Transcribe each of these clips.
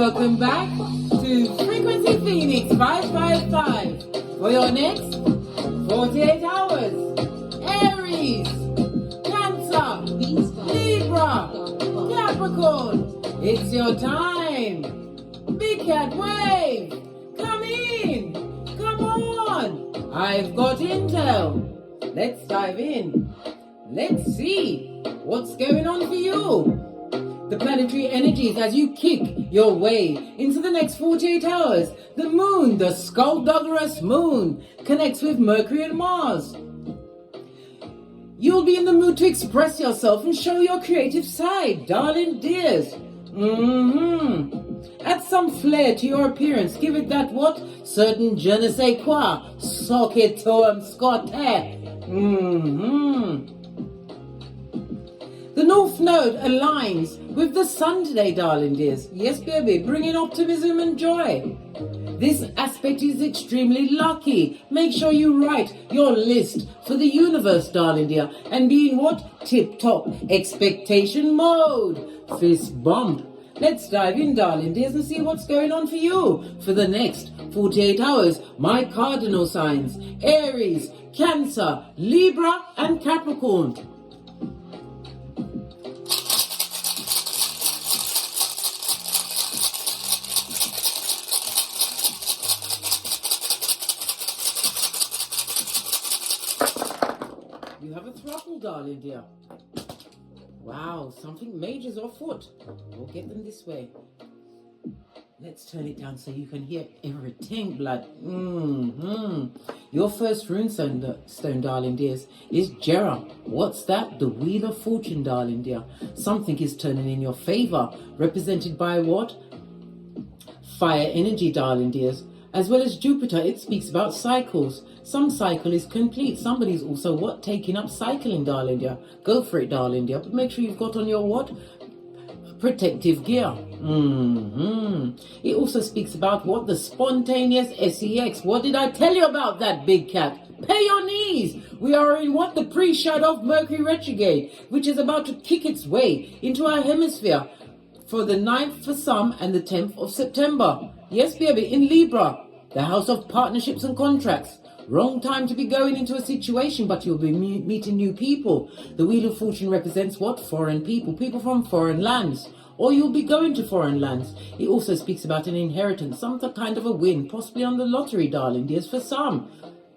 welcome back to Frequency Phoenix 555 for your next 48 hours. Aries, Cancer, Libra, Capricorn, it's your time. Big cat wave, come in, come on. I've got intel. Let's dive in. Let's see what's going on for you. The planetary energies as you kick your way into the next 48 hours. The moon, the skullduggerous moon, connects with Mercury and Mars. You'll be in the mood to express yourself and show your creative side, darling dears. Add some flair to your appearance. Give it that what? Certain je ne sais quoi. Socket toem scotte. The North Node aligns with the Sun today, darling dears. Yes, baby, bringing optimism and joy. This aspect is extremely lucky. Make sure you write your list for the universe, darling dear, and be in what? Tip-top expectation mode. Fist bump. Let's dive in, darling dears, and see what's going on for you for the next 48 hours. My cardinal signs: Aries, Cancer, Libra, and Capricorn. You have a throuple, darling dear. Wow, something major's afoot. We'll get them this way. Let's turn it down so you can hear everything, blood. Your first runestone, darling dears, is Jera. What's that? The Wheel of Fortune, darling dear. Something is turning in your favor, represented by what? Fire energy, darling dears. As well as Jupiter, it speaks about cycles. Some cycle is complete. Somebody's also what? Taking up cycling, darling dear. Go for it, darling dear. But make sure you've got on your what? Protective gear. It also speaks about what? The spontaneous sex. What did I tell you about that, big cat? Pay your knees. We are in what? The pre-shadow of Mercury retrograde, which is about to kick its way into our hemisphere for the 9th for some and the 10th of September. Yes, baby, in Libra, the house of partnerships and contracts. Wrong time to be going into a situation, but you'll be meeting new people. The Wheel of Fortune represents what? Foreign people, people from foreign lands. Or you'll be going to foreign lands. It also speaks about an inheritance, some kind of a win, possibly on the lottery, darling dears, for some.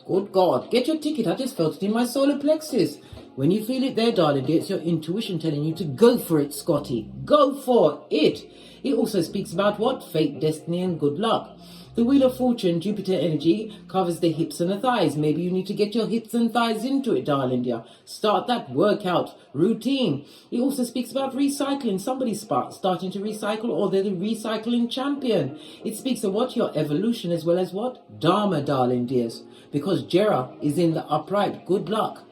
Good God, get your ticket. I just felt it in my solar plexus. When you feel it there, darling dear, it's your intuition telling you to go for it, Scotty. Go for it. It also speaks about what? Fate, destiny, and good luck. The Wheel of Fortune, Jupiter energy, covers the hips and the thighs. Maybe you need to get your hips and thighs into it, darling dear. Start that workout routine. It also speaks about recycling. Somebody's starting to recycle, or they're the recycling champion. It speaks of what? Your evolution, as well as what? Dharma, darling dears. Because Jera is in the upright. Good luck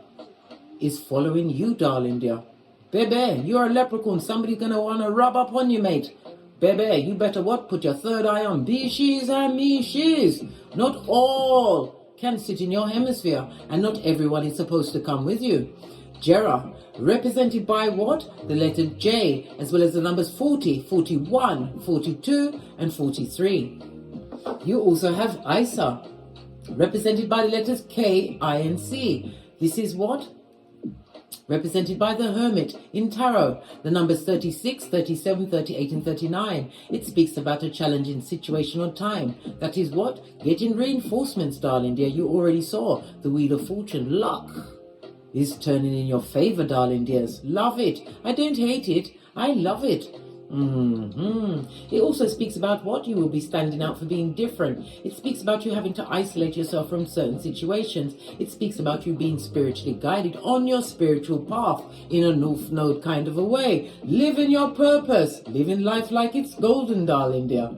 is following you, darling dear. Baby, you're a leprechaun. Somebody's going to want to rub up on you, mate. Baby, you better what? Put your third eye on. Be she's and me she's. Not all can sit in your hemisphere, and not everyone is supposed to come with you. Jera, represented by what? The letter J, as well as the numbers 40, 41, 42, and 43. You also have Isa, represented by the letters K, I, and C. This is what? Represented by the Hermit in Tarot, the numbers 36, 37, 38, and 39. It speaks about a challenging situation or time. That is what? Getting reinforcements, darling dear. You already saw the Wheel of Fortune. Luck is turning in your favor, darling dears. Love it. I don't hate it. I love it. It also speaks about what? You will be standing out for being different. It speaks about you having to isolate yourself from certain situations. It speaks about you being spiritually guided on your spiritual path in a North Node kind of a way. Living your purpose. Living life like it's golden, darling dear.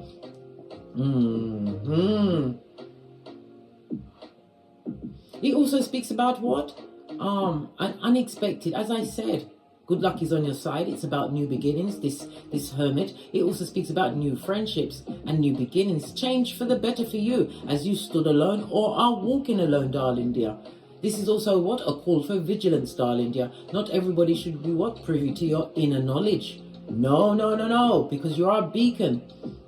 It also speaks about what? An unexpected, as I said. Good luck is on your side. It's about new beginnings, this hermit. It also speaks about new friendships and new beginnings. Change for the better for you as you stood alone or are walking alone, darling dear. This is also what? A call for vigilance, darling dear. Not everybody should be what? Privy to your inner knowledge. No, because you are a beacon.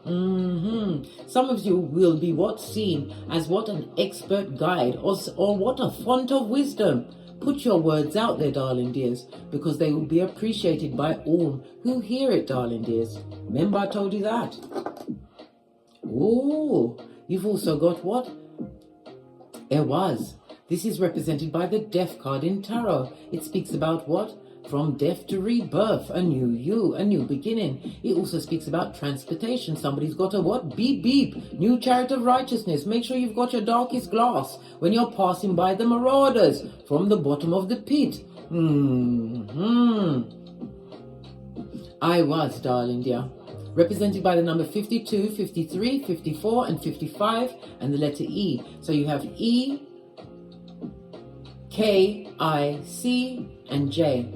Some of you will be what? Seen as what? An expert guide or what? A font of wisdom. Put your words out there, darling dears, because they will be appreciated by all who hear it, darling dears. Remember I told you that? Oh, you've also got what? Aries. This is represented by the Death card in Tarot. It speaks about what? From death to rebirth, a new you, a new beginning. It also speaks about transportation. Somebody's got a what? Beep beep. New chariot of righteousness. Make sure you've got your darkest glass when you're passing by the marauders from the bottom of the pit. I was, darling dear. Represented by the number 52, 53, 54, and 55, and the letter E. So you have E, K, I, C, and J.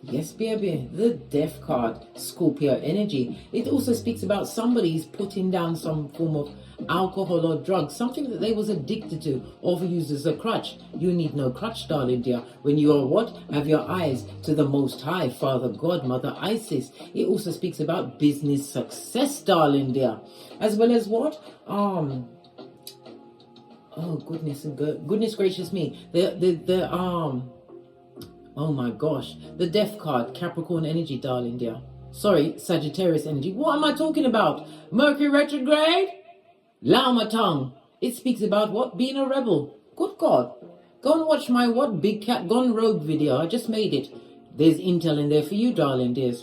Yes, baby. The Death card, Scorpio energy. It also speaks about somebody's putting down some form of alcohol or drug, something that they was addicted to or used as a crutch. You need no crutch, darling dear. When you are what? Have your eyes to the Most High, Father God, Mother Isis. It also speaks about business success, darling dear. As well as what? Oh goodness gracious me. Oh my gosh, the Death card, Capricorn energy, darling dear. Sorry, Sagittarius energy. What am I talking about? Mercury retrograde? Lao my tongue. It speaks about what? Being a rebel. Good God. Go and watch my what? Big Cat Gone Rogue video. I just made it. There's intel in there for you, darling dears.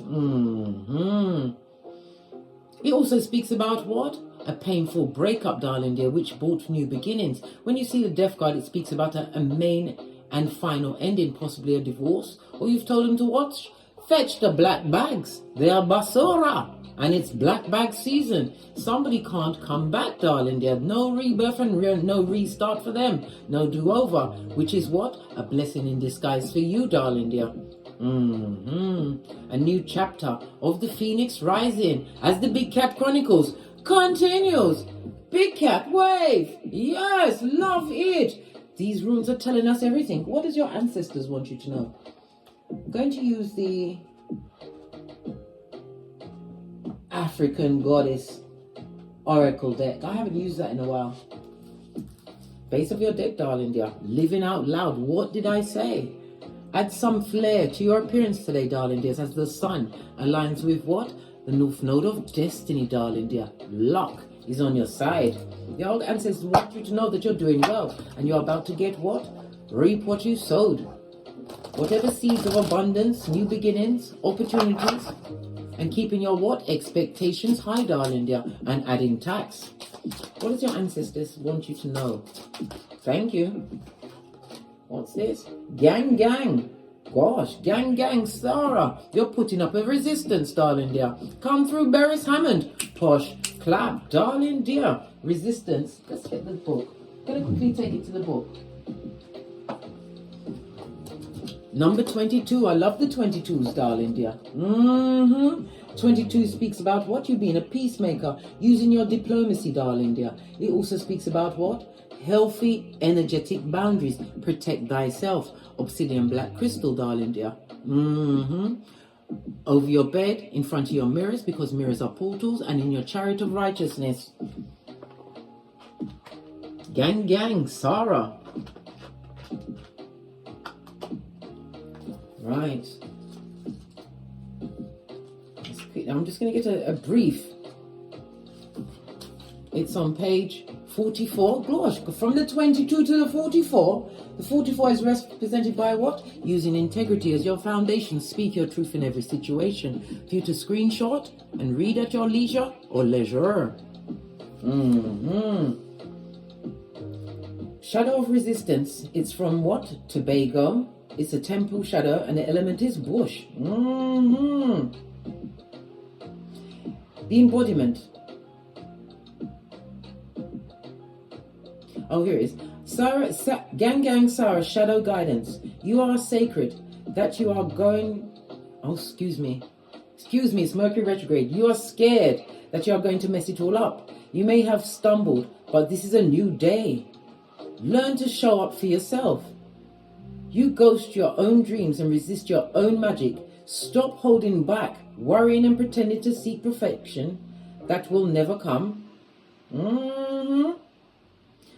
It also speaks about what? A painful breakup, darling dear, which brought new beginnings. When you see the Death card, it speaks about a main and final ending, possibly a divorce, or you've told him to watch. Fetch the black bags. They are basura, and it's black bag season. Somebody can't come back, darling dear. No rebirth and no restart for them. No do-over, which is what? A blessing in disguise for you, darling dear. A new chapter of the Phoenix rising as the Big Cat Chronicles continues. Big Cat wave. Yes, love it. These runes are telling us everything. What does your ancestors want you to know? I'm going to use the African Goddess Oracle deck. I haven't used that in a while. Base of your deck, darling dear. Living out loud. What did I say? Add some flair to your appearance today, darling dears, as the sun aligns with what? The North Node of Destiny, darling dear. Luck is on your side. The old ancestors want you to know that you're doing well and you're about to get what? Reap what you sowed. Whatever seeds of abundance, new beginnings, opportunities, and keeping your what? Expectations high, darling dear, and adding tax. What does your ancestors want you to know? Thank you. What's this? Gang, gang. Gosh, gang, gang, Sarah. You're putting up a resistance, darling dear. Come through, Beres Hammond. Posh, clap, darling dear. Resistance. Let's get the book. I'm going to quickly take it to the book. Number 22. I love the 22s, darling dear. 22 speaks about what? You being a peacemaker, using your diplomacy, darling dear. It also speaks about what? Healthy, energetic boundaries. Protect thyself. Obsidian black crystal, darling dear. Over your bed, in front of your mirrors, because mirrors are portals, and in your chariot of righteousness. Gang, gang, Sarah. Right. I'm just going to get a brief. It's on page 44. Gosh, from the 22 to the 44. The 44 is represented by what? Using integrity as your foundation. Speak your truth in every situation. For you to screenshot and read at your leisure or leisure. Shadow of resistance. It's from what? Tobago. It's a temple shadow and the element is bush. The embodiment. Oh, here it is. Sarah, gang, gang, Sarah, shadow guidance. You are sacred. That you are going... Oh, excuse me. Excuse me, it's Mercury retrograde. You are scared that you are going to mess it all up. You may have stumbled, but this is a new day. Learn to show up for yourself. You ghost your own dreams and resist your own magic. Stop holding back, worrying and pretending to seek perfection that will never come.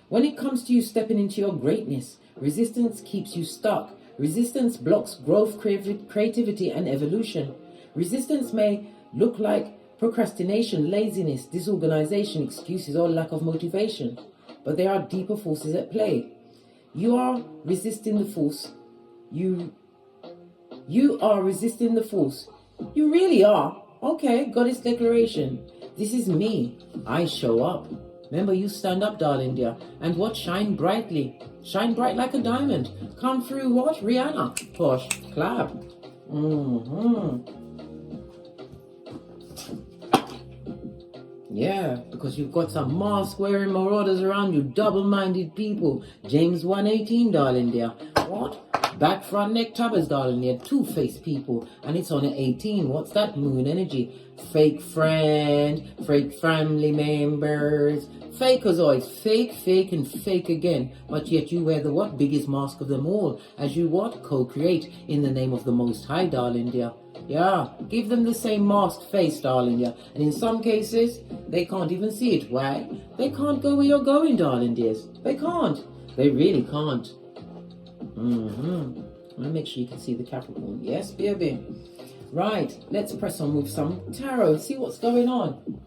When it comes to you stepping into your greatness, resistance keeps you stuck. Resistance blocks growth, creativity, and evolution. Resistance may look like procrastination, laziness, disorganization, excuses, or lack of motivation. But there are deeper forces at play. You are resisting the force. You are resisting the force. You really are. Okay, Goddess declaration. This is me. I show up. Remember, you stand up, darling dear. And what? Shine brightly. Shine bright like a diamond. Come through what? Rihanna. Push. Clap. Yeah, because you've got some mask-wearing marauders around you, double-minded people. James 1:18, darling dear. What? Back, front, neck, tabbers, darling dear. Two-faced people. And it's on at 18. What's that? Moon energy. Fake friend, fake family members. Fakeazoids. Fake, fake, and fake again. But yet you wear the what? Biggest mask of them all. As you what? Co-create in the name of the Most High, darling dear. Yeah, give them the same masked face, darling, yeah. And in some cases, they can't even see it. Why? They can't go where you're going, darling dears. They can't. They really can't. I'll make sure you can see the Capricorn. Yes, baby. Right, let's press on with some tarot. See what's going on.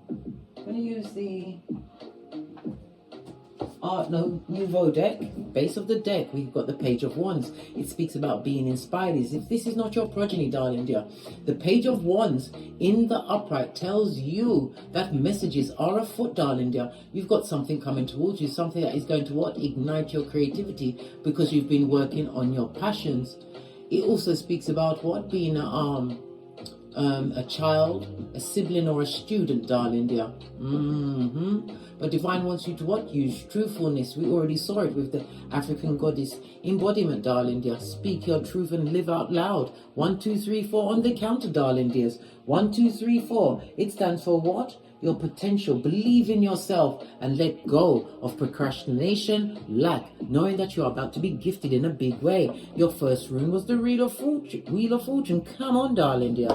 I'm going to use the Art Nouveau deck. Base of the deck, we've got the Page of Wands. It speaks about being inspired. If this is not your progeny, darling dear, the Page of Wands in the upright tells you that messages are afoot, darling dear. You've got something coming towards you, something that is going to what? Ignite your creativity because you've been working on your passions. It also speaks about what? Being a child, a sibling, or a student, darling dear. But Divine wants you to what? Use truthfulness. We already saw it with the African goddess embodiment, darling dear. Speak your truth and live out loud. 1, 2, 3, 4 on the counter, darling dears. 1, 2, 3, 4. It stands for what? Your potential. Believe in yourself and let go of procrastination, lack, knowing that you are about to be gifted in a big way. Your first rune was the Wheel of Fortune. Come on, darling dear.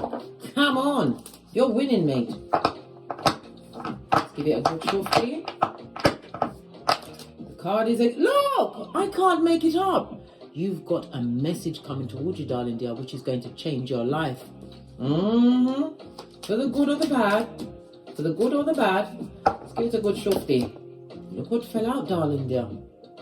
Come on. You're winning, mate. Let's give it a good shuffle. The card is look, I can't make it up. You've got a message coming towards you, darling dear, which is going to change your life. For the good or the bad. For the good or the bad, let's give it a good shofty. Look what fell out, darling dear.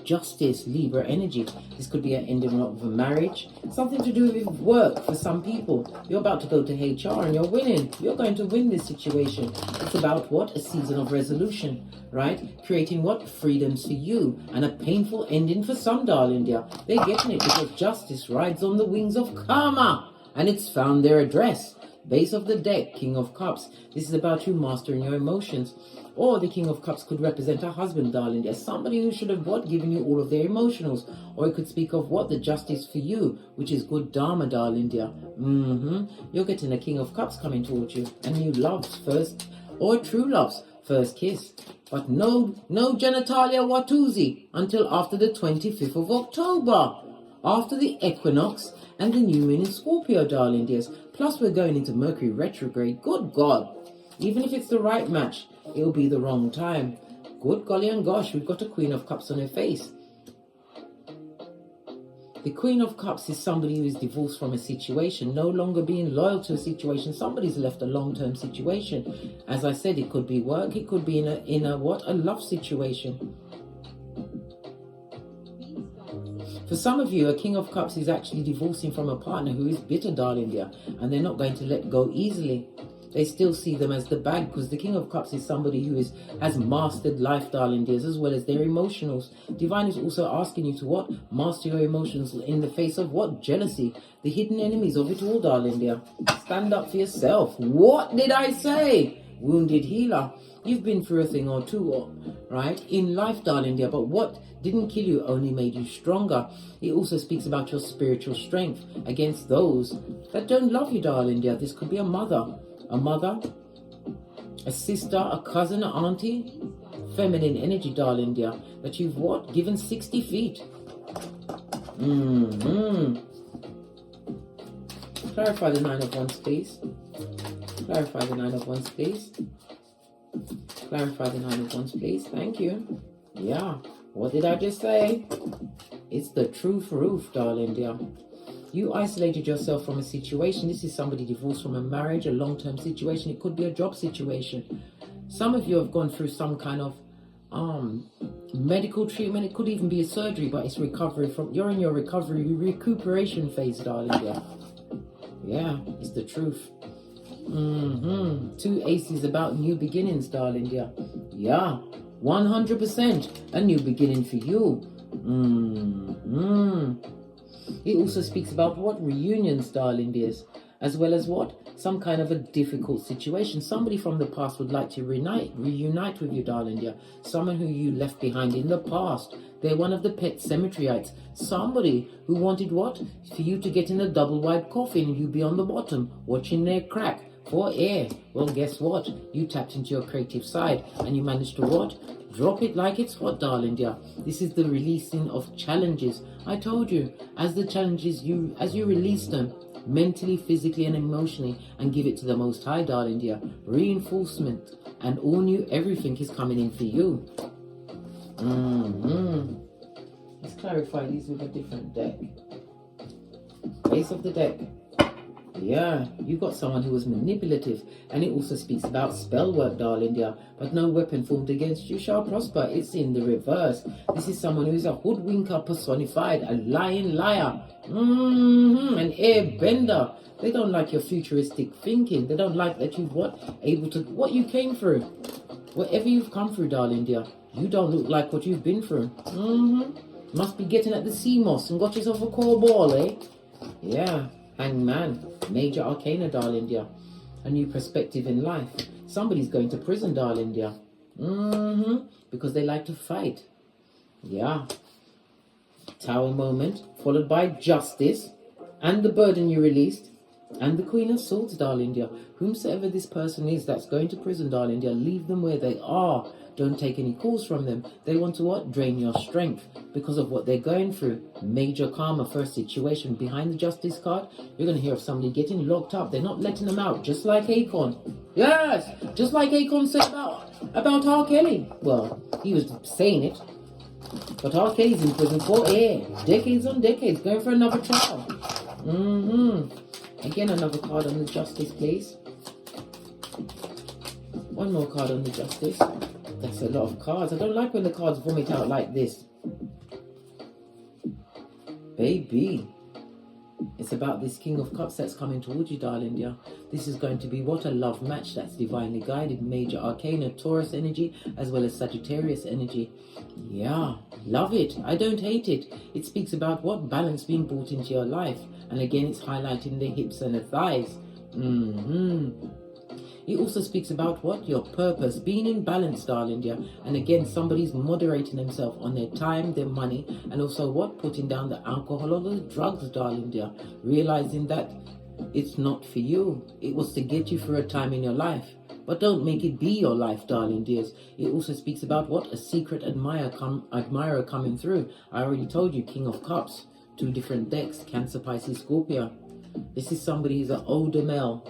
Justice, Libra energy. This could be an ending of a marriage. Something to do with work for some people. You're about to go to HR and you're winning. You're going to win this situation. It's about what? A season of resolution, right? Creating what? Freedoms for you. And a painful ending for some, darling dear. They're getting it because justice rides on the wings of karma. And it's found their address. Base of the deck, King of Cups. This is about you mastering your emotions. Or the King of Cups could represent a husband, darling. There's somebody who should have what? Given you all of their emotionals. Or it could speak of what? The justice for you, which is good dharma, darling dear. You're getting a King of Cups coming towards you. And new love's first, or true love's first kiss. But no genitalia watusi until after the 25th of October. After the equinox and the new moon in Scorpio, darling dears. Plus, we're going into Mercury retrograde. Good God. Even if it's the right match, it'll be the wrong time. Good golly and gosh, we've got a Queen of Cups on her face. The Queen of Cups is somebody who is divorced from a situation, no longer being loyal to a situation. Somebody's left a long-term situation. As I said, it could be work, it could be in a love situation. For some of you, a King of Cups is actually divorcing from a partner who is bitter, darling dear, and they're not going to let go easily. They still see them as the bad, because the King of Cups is somebody who has mastered life, darling dears, as well as their emotionals. Divine is also asking you to what? Master your emotions in the face of what? Jealousy. The hidden enemies of it all, darling dear. Stand up for yourself. What did I say? Wounded healer. You've been through a thing or two, right, in life, darling dear, but what didn't kill you only made you stronger. It also speaks about your spiritual strength against those that don't love you, darling dear. This could be a mother, a sister, a cousin, an auntie, feminine energy, darling dear, that you've what? Given 60 feet. Clarify the Nine of Wands, please. Clarify the Nine of Wands, please. Clarify the Nine of Wands, please. Thank you. Yeah. What did I just say? It's the truth roof, darling dear. You isolated yourself from a situation. This is somebody divorced from a marriage, a long-term situation. It could be a job situation. Some of you have gone through some kind of medical treatment. It could even be a surgery, but it's recovery from. You're in your recuperation phase, darling dear. Yeah, it's the truth. Two aces about new beginnings, darling dear. Yeah, 100% a new beginning for you. It also speaks about what? Reunions, darling dears, as well as what? Some kind of a difficult situation. Somebody from the past would like to reunite with you, darling dear. Someone who you left behind in the past. They're one of the pet cemeteryites. Somebody who wanted what? For you to get in a double wide coffin and you be on the bottom, watching their crack for air. Well, guess what? You tapped into your creative side and you managed to what? Drop it like it's hot, darling dear. This is the releasing of challenges. I told you, as the challenges, as you release them, mentally, physically, and emotionally, and give it to the Most High, darling dear, reinforcement and all new everything is coming in for you. Let's clarify these with a different deck. Ace of the deck. Yeah, you got someone who was manipulative, and it also speaks about spell work, darling dear. But no weapon formed against you shall prosper. It's in the reverse. This is someone who is a hoodwinker personified, a lying liar, an airbender. They don't like your futuristic thinking. They don't like that you've what you came through. Whatever you've come through, darling dear, you don't look like what you've been through. Must be getting at the sea moss and got yourself a core ball, eh? Yeah. Hangman, major arcana, darling dear. A new perspective in life. Somebody's going to prison, darling dear. Because they like to fight. Yeah. Tower moment, followed by justice, and the burden you released, and the Queen of Swords, darling dear. Whomsoever this person is that's going to prison, darling dear, leave them where they are. Don't take any calls from them. They want to what? Drain your strength because of what they're going through. Major karma, first situation. Behind the Justice card, you're going to hear of somebody getting locked up. They're not letting them out, just like Akon. Yes, just like Akon said about R. Kelly. Well, he was saying it. But R. Kelly's in prison for air. Decades on decades, going for another trial. Again, another card on the Justice, please. One more card on the Justice. That's a lot of cards. I don't like when the cards vomit out like this. Baby. It's about this King of Cups that's coming towards you, darling dear. This is going to be what? A love match that's divinely guided. Major arcana, Taurus energy, as well as Sagittarius energy. Yeah, love it. I don't hate it. It speaks about what? Balance being brought into your life. And again, it's highlighting the hips and the thighs. It also speaks about what? Your purpose, being in balance, darling dear. And again, somebody's moderating themselves on their time, their money, and also what? Putting down the alcohol or the drugs, darling dear. Realizing that it's not for you. It was to get you through a time in your life. But don't make it be your life, darling dears. It also speaks about what? A secret admirer coming through. I already told you, King of Cups. 2 different decks, Cancer, Pisces, Scorpio. This is somebody who's an older male.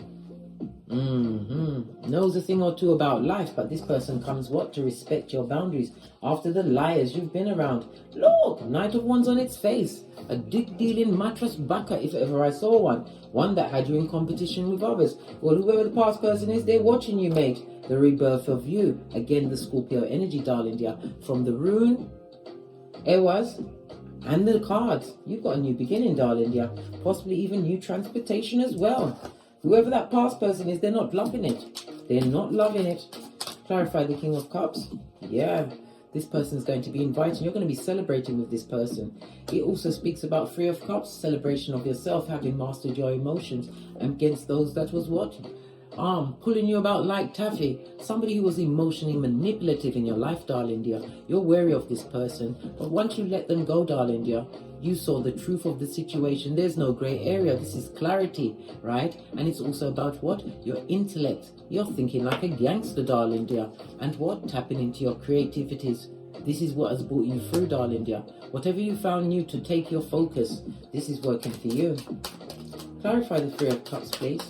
Knows a thing or two about life, but this person comes what? To respect your boundaries. After the liars you've been around. Look, Knight of Wands on its face. A dick-dealing mattress backer, if ever I saw one. One that had you in competition with others. Well, whoever the past person is, they're watching you, mate. The rebirth of you. Again, the Scorpio energy, darling dear. From the rune, Ewas, and the cards. You've got a new beginning, darling dear. Possibly even new transportation as well. Whoever that past person is, they're not loving it. They're not loving it. Clarify the King of Cups. Yeah, this person's going to be inviting. You're going to be celebrating with this person. It also speaks about 3 of Cups, celebration of yourself, having mastered your emotions against those that was what? Pulling you about like taffy. Somebody who was emotionally manipulative in your life, darling dear. You're wary of this person. But once you let them go, darling dear, you saw the truth of the situation. There's no grey area. This is clarity, right? And it's also about what? Your intellect. You're thinking like a gangster, darling dear. And what? Tapping into your creativities. This is what has brought you through, darling dear. Whatever you found new to take your focus, this is working for you. Clarify the Three of Cups, please.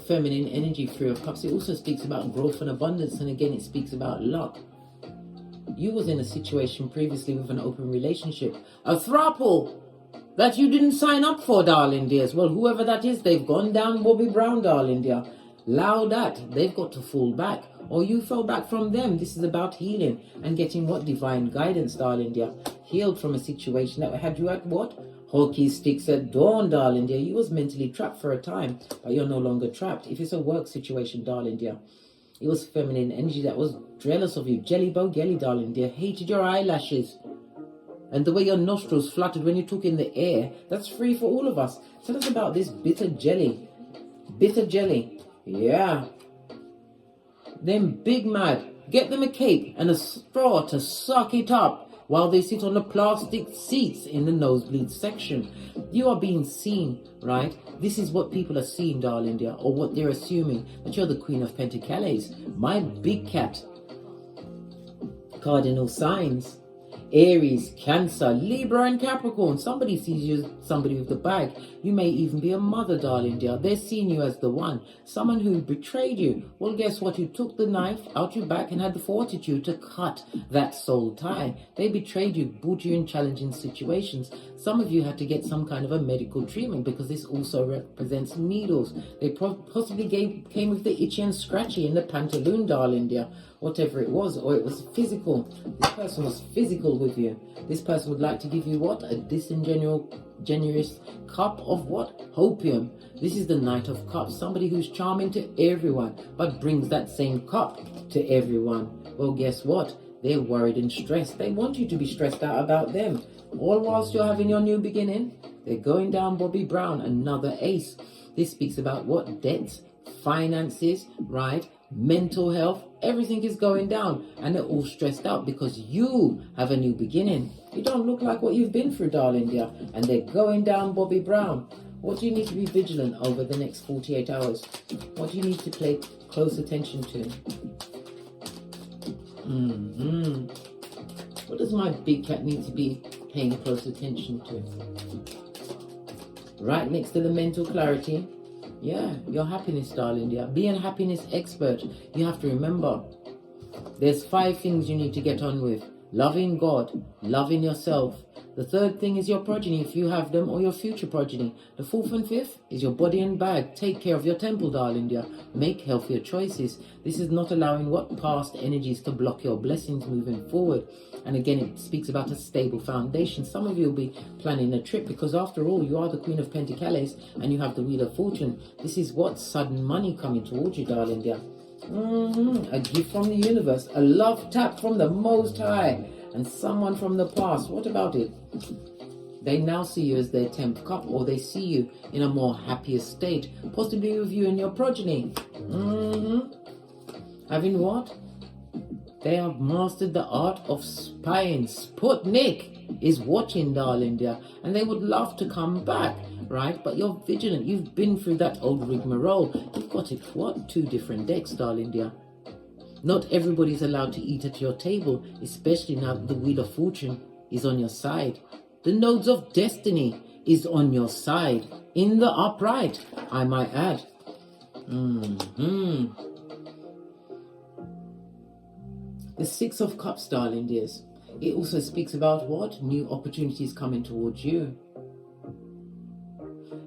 Feminine energy, Three of Cups. It also speaks about growth and abundance, and again it speaks about luck. You was in a situation previously with an open relationship, a throuple that you didn't sign up for, darling dears. Well, whoever that is, they've gone down Bobby Brown, darling dear. Allow that. They've got to fall back, or you fell back from them. This is about healing and getting what? Divine guidance, darling dear. Healed from a situation that had you at what? Hockey sticks at dawn, darling dear. You was mentally trapped for a time, but you're no longer trapped. If it's a work situation, darling dear, it was feminine energy that was jealous of you. Jelly bow gelly, darling dear. Hated your eyelashes. And the way your nostrils fluttered when you took in the air. That's free for all of us. Tell us about this bitter jelly. Bitter jelly. Yeah. Them big mad. Get them a cape and a straw to suck it up while they sit on the plastic seats in the nosebleed section. You are being seen, right? This is what people are seeing, darling dear, or what they're assuming, that you're the Queen of Pentacles. My big cat. Cardinal signs. Aries, Cancer, Libra and Capricorn. Somebody sees you as somebody with the bag. You may even be a mother, darling dear. They're seeing you as the one. Someone who betrayed you. Well, guess what? You took the knife out your back and had the fortitude to cut that soul tie. They betrayed you, put you in challenging situations. Some of you had to get some kind of a medical treatment because this also represents needles. They possibly came with the itchy and scratchy in the pantaloon, darling dear. Whatever it was, or it was physical. This person was physical with you. This person would like to give you what? A disingenuous cup of what? Hopium. This is the Knight of Cups. Somebody who's charming to everyone, but brings that same cup to everyone. Well, guess what? They're worried and stressed. They want you to be stressed out about them. All whilst you're having your new beginning, they're going down Bobby Brown, another ace. This speaks about what? Debts, finances, right? Mental health, everything is going down, and they're all stressed out because you have a new beginning. You don't look like what you've been through, darling dear, and they're going down Bobby Brown. What do you need to be vigilant over the next 48 hours? What do you need to pay close attention to? What does my big cat need to be paying close attention to? Right next to the mental clarity. Yeah, your happiness, darling dear. Be a happiness expert. You have to remember, there's 5 things you need to get on with. Loving God, loving yourself. The 3rd thing is your progeny, if you have them, or your future progeny. The 4th and 5th is your body and bag. Take care of your temple, darling dear. Make healthier choices. This is not allowing what? Past energies to block your blessings moving forward. And again, it speaks about a stable foundation. Some of you will be planning a trip because after all, you are the Queen of Pentacles and you have the Wheel of Fortune. This is what? Sudden money coming towards you, darling dear. A gift from the universe. A love tap from the Most High. And someone from the past. What about it? They now see you as their 10th cup, or they see you in a more happier state. Possibly with you and your progeny. Having what? They have mastered the art of spying. Sputnik is watching, darling dear, and they would love to come back, right? But you're vigilant. You've been through that old rigmarole. You've got it, what? 2 different decks, darling dear. Not everybody's allowed to eat at your table, especially now that the Wheel of Fortune is on your side. The Nodes of Destiny is on your side, in the upright, I might add. The 6 of Cups, darling dears. It also speaks about what? New opportunities coming towards you.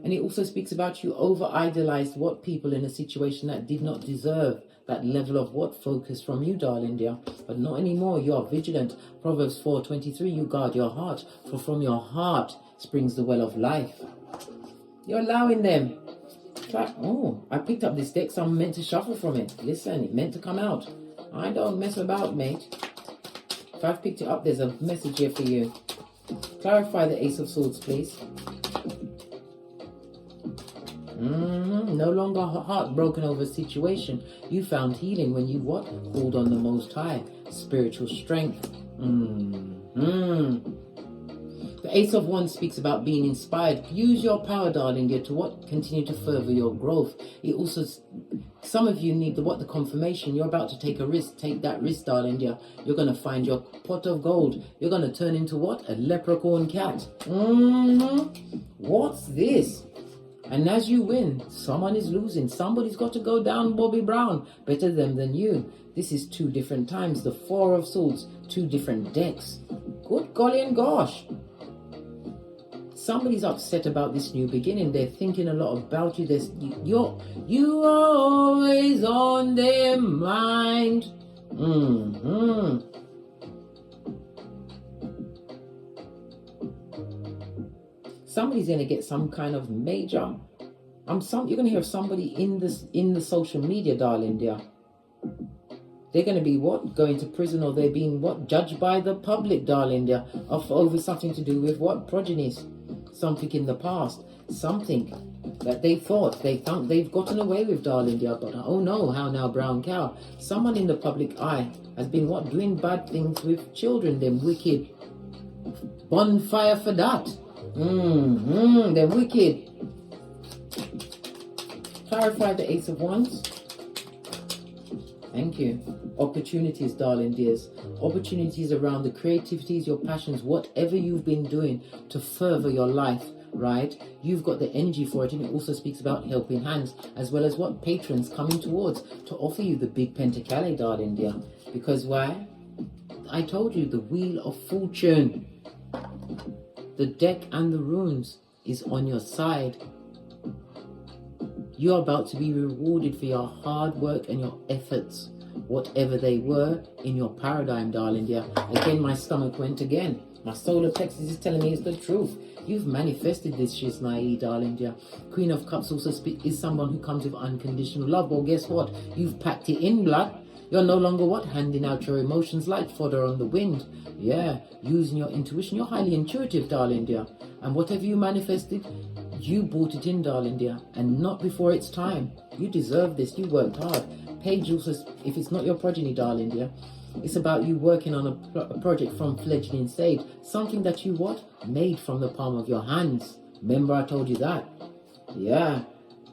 And it also speaks about you over-idolized what? People in a situation that did not deserve that level of what? Focus from you, darling dear. But not anymore. You are vigilant. Proverbs 4:23, you guard your heart, for from your heart springs the well of life. You're allowing them. Oh, I picked up this deck, so I'm meant to shuffle from it. Listen, it meant to come out. I don't mess about, mate. If I've picked it up, there's a message here for you. Clarify the Ace of Swords, please. No longer heartbroken over a situation. You found healing when you what? Called on the Most High. Spiritual strength. The The Ace of Wands speaks about being inspired. Use your power, darling dear, to what? Continue to further your growth. It also, some of you need the confirmation. You're about to take a risk. Take that risk, darling dear. You're going to find your pot of gold. You're going to turn into what? A leprechaun cat. What's this? And as you win, someone is losing. Somebody's got to go down, Bobby Brown. Better them than you. This is 2 different times. The 4 of Swords. 2 different decks. Good golly and gosh. Somebody's upset about this new beginning. They're thinking a lot about you. You're always on their mind. Somebody's going to get some kind of major. You're going to hear of somebody in the social media, darling dear. They're going to be what? Going to prison, or they're being what? Judged by the public, darling dear, over something to do with what? Progenies. Something in the past. Something that they thought they've gotten away with, darling dear. But oh no, how now, brown cow? Someone in the public eye has been what? Doing bad things with children. Them wicked. Bonfire for that. They're wicked. Clarify the Ace of Wands. Thank you. Opportunities, darling dears. Opportunities around the creativities, your passions, whatever you've been doing to further your life, right? You've got the energy for it, and it also speaks about helping hands, as well as what? Patrons coming towards to offer you the big pentacale, darling dear. Because why? I told you, the Wheel of Fortune. The deck and the runes is on your side. You're about to be rewarded for your hard work and your efforts, whatever they were in your paradigm, darling dear. Again, my stomach went again. My solar plexus is telling me it's the truth. You've manifested this, Shiznae, darling dear. Queen of Cups also is someone who comes with unconditional love. Well, guess what? You've packed it in, blood. You're no longer what? Handing out your emotions like fodder on the wind. Yeah, using your intuition. You're highly intuitive, darling dear. And whatever you manifested, you brought it in, darling dear. And not before it's time. You deserve this. You worked hard. Page also, if it's not your progeny, darling dear, it's about you working on a project from fledgling stage. Something that you what? Made from the palm of your hands. Remember I told you that? Yeah.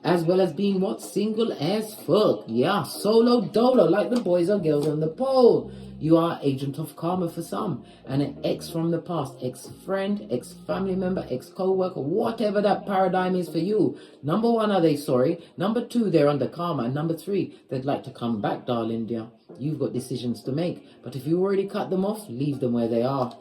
As well as being what? Single as fuck. Yeah, solo dolo, like the boys or girls on the pole. You are agent of karma for some. And an ex from the past, ex-friend, ex-family member, ex-co-worker, whatever that paradigm is for you. Number 1, are they sorry? Number 2, they're under karma. And number 3, they'd like to come back, darling dear. You've got decisions to make. But if you already cut them off, leave them where they are.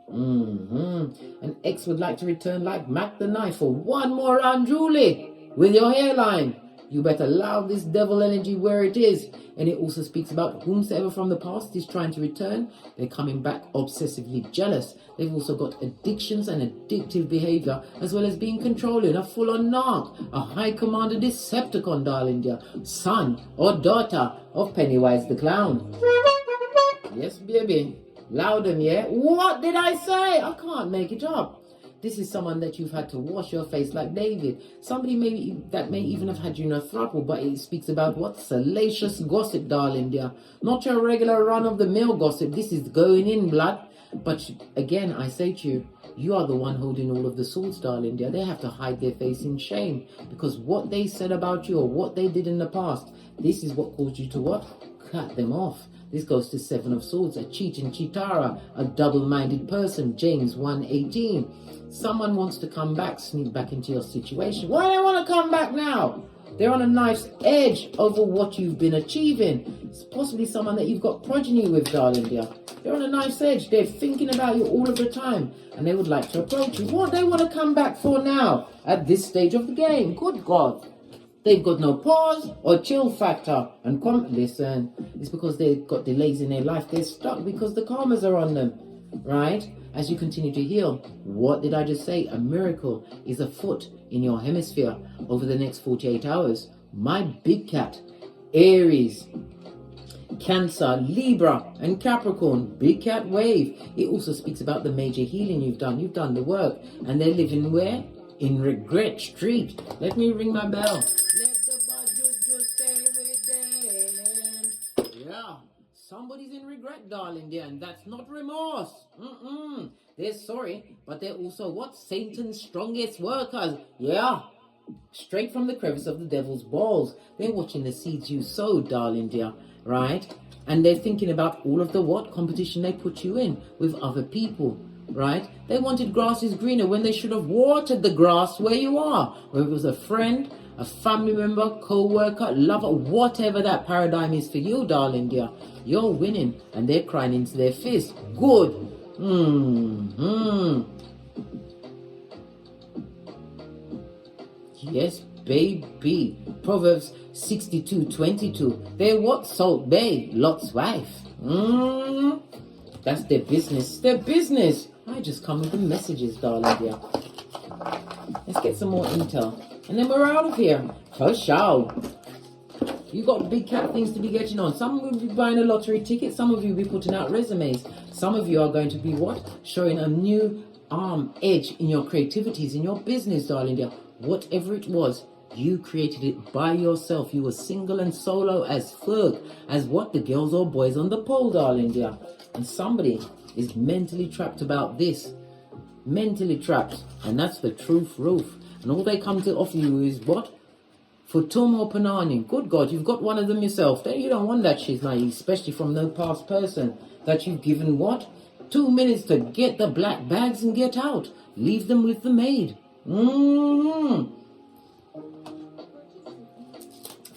An ex would like to return like Mac the Knife for one more round, Julie. With your hairline, you better allow this devil energy where it is. And it also speaks about whomsoever from the past is trying to return. They're coming back obsessively jealous. They've also got addictions and addictive behavior, as well as being controlling, a full-on narc, a high commander Decepticon, darling dear, son or daughter of Pennywise the Clown. Yes, baby. Loudon, yeah? What did I say? I can't make it up. This is someone that you've had to wash your face like David. Somebody that may even have had you in a throuple, but it speaks about what? Salacious gossip, darling dear. Not your regular run-of-the-mill gossip. This is going in, blood. But again, I say to you, you are the one holding all of the swords, darling dear. They have to hide their face in shame. Because what they said about you or what they did in the past, this is what caused you to what? Cut them off. This goes to 7 of Swords, a cheating chitara, a double-minded person, James 1:18. Someone wants to come back, sneak back into your situation. Why do they want to come back now? They're on a knife's edge over what you've been achieving. It's possibly someone that you've got progeny with, darling dear. They're on a knife's edge. They're thinking about you all of the time. And they would like to approach you. What do they want to come back for now? At this stage of the game? Good God. They've got no pause or chill factor. And listen, it's because they've got delays in their life. They're stuck because the karmas are on them. Right? As you continue to heal, what did I just say? A miracle is afoot in your hemisphere over the next 48 hours. My big cat, Aries, Cancer, Libra, and Capricorn, big cat wave. It also speaks about the major healing you've done. You've done the work. And they're living where? In Regret Street. Let me ring my bell. Let the budget just stay with them. Yeah. Somebody's in regret, darling dear, and that's not remorse. They're sorry, but they're also what? Satan's strongest workers. Yeah. Straight from the crevice of the devil's balls. They're watching the seeds you sow, darling dear. Right? And they're thinking about all of the what? Competition they put you in with other people. Right? They wanted grass is greener when they should have watered the grass where you are. Whether it was a friend, a family member, co-worker, lover, whatever that paradigm is for you, darling dear. You're winning and they're crying into their fist. Good. Yes, baby. Proverbs 62:22. They're what? Salt Bay, Lot's wife. That's their business. Their business. I just come with the messages, darling dear. Let's get some more intel. And then we're out of here. For sure. You got big cat things to be getting on. Some will be buying a lottery ticket. Some of you will be putting out resumes. Some of you are going to be what? Showing a new edge in your creativities, in your business, darling dear. Whatever it was, you created it by yourself. You were single and solo as fuck. As what? The girls or boys on the pole, darling dear. And somebody is mentally trapped about this. Mentally trapped. And that's the truth roof. And all they come to offer you is what? Futum or Panani. Good God, you've got one of them yourself. You don't want that shit, now, especially from no past person that you've given what? 2 minutes to get the black bags and get out. Leave them with the maid.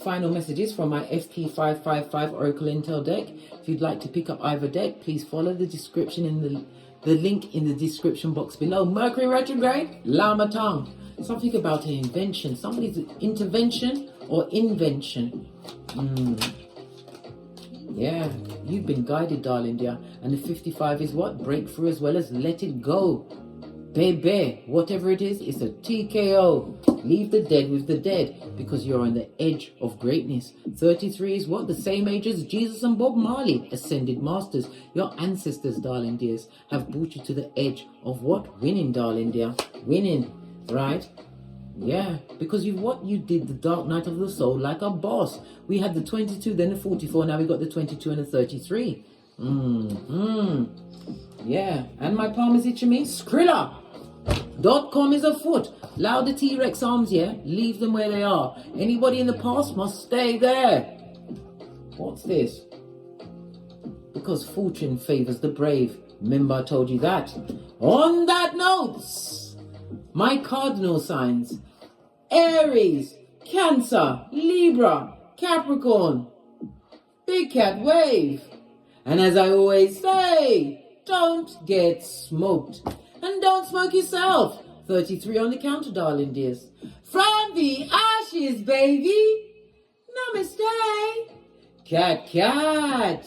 Final messages from my FP555 Oracle Intel deck. If you'd like to pick up either deck, please follow the description in the link in the description box below. Mercury retrograde, Lama tongue. Something about an invention. Somebody's intervention or invention. Yeah, you've been guided, darling dear. And the 55 is what? Breakthrough as well as let it go. Baby, whatever it is, it's a TKO. Leave the dead with the dead because you're on the edge of greatness. 33 is what? The same age as Jesus and Bob Marley, ascended masters. Your ancestors, darling dears, have brought you to the edge of what? Winning, darling dear. Winning, right? Yeah, because you did the dark night of the soul like a boss. We had the 22, then the 44, now we got the 22 and the 33. Yeah, and my palm is itching me. Skrilla.com is afoot. Allow the T-Rex arms, yeah? Leave them where they are. Anybody in the past must stay there. What's this? Because fortune favors the brave. Remember I told you that. On that note, my cardinal signs: Aries, Cancer, Libra, Capricorn. Big cat wave. And as I always say, don't get smoked. And don't smoke yourself. 33 on the counter, darling dears. From the ashes, baby. Namaste. Cat, cat.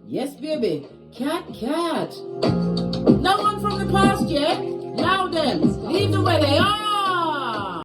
Yes, baby. Cat, cat. No one from the past yet. Allow them. Leave them where they are.